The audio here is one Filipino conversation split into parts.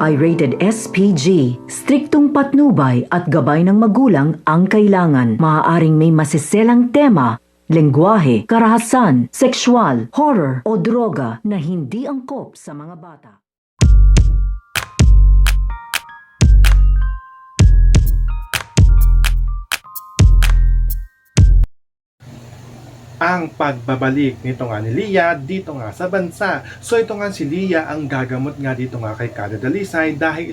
ay rated SPG. Striktong patnubay at gabay ng magulang ang kailangan. Maaaring may masiselang tema, lengguwahe, karahasan, sexual, horror o droga na hindi angkop sa mga bata. Ang pagbabalik nito nga ni Lia dito nga sa bansa. So ito nga si Lia ang gagamot nga dito nga kay Carlo Dalisay dahil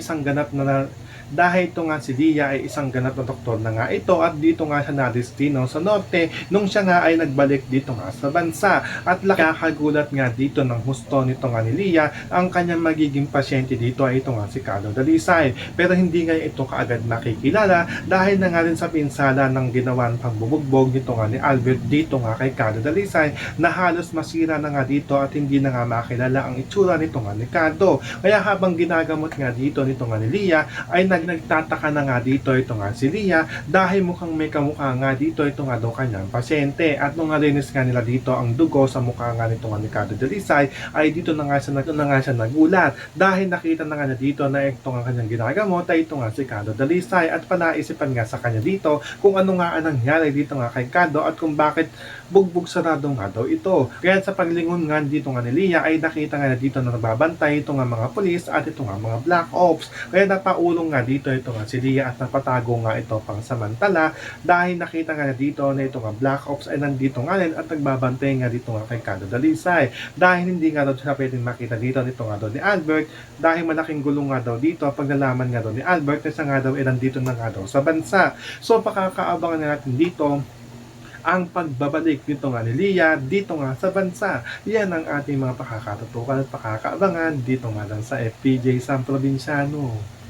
ito nga si Lia ay isang ganap na doktor na nga ito at dito nga siya nadestino sa norte nung siya nga ay nagbalik dito nga sa bansa. At nakakagulat nga dito ng husto nito nga ni Lia ang kanyang magiging pasyente dito ay ito nga si Carlo Dalisay. Pero hindi nga ito kaagad makikilala dahil na nga rin sa pinsala ng ginawan pangbubugbog nito nga ni Albert dito nga kay Carlo Dalisay na halos masira na nga dito at hindi na nga makilala ang itsura nito nga ni Carlo. Kaya habang ginagamot nga dito nito nga ni Lia ay nagtataka na nga dito ito nga si Lia dahil mukhang may kamukha nga dito ito nga daw kanyang pasyente. At nung nalinis nga nila dito ang dugo sa mukha nga nito nga ni Carlo Dalisay ay dito na nga siya nagulat dahil nakita na nga niya dito na ito nga kanyang ginagamot ay ito nga si Carlo Dalisay at panaisipan nga sa kanya dito kung ano nga ang nangyari dito nga kay Carlo at kung bakit bugbog sarado nga daw ito. Kaya sa paglingon nga dito nga ni Lia ay nakita nga dito na nagbabantay ito nga mga pulis at ito nga mga black ops. Kaya napaulong nga dito ito nga si Lia at napatago nga ito pang samantala dahil nakita nga dito na ito nga black ops ay nandito nga rin at nagbabantay nga dito nga kay Carlo Dalisay dahil hindi nga daw siya pwedeng makita dito nito nga daw ni Albert dahil malaking gulong nga daw dito pag nalaman nga daw ni Albert na siya nga daw ay nandito na nga daw sa bansa. So pakakaabangan natin dito ang pagbabalik nito nga ni Lia dito nga sa bansa. Yan ang ating mga pakakatutukan at pakakaabangan dito nga lang sa FPJ San Provinciano.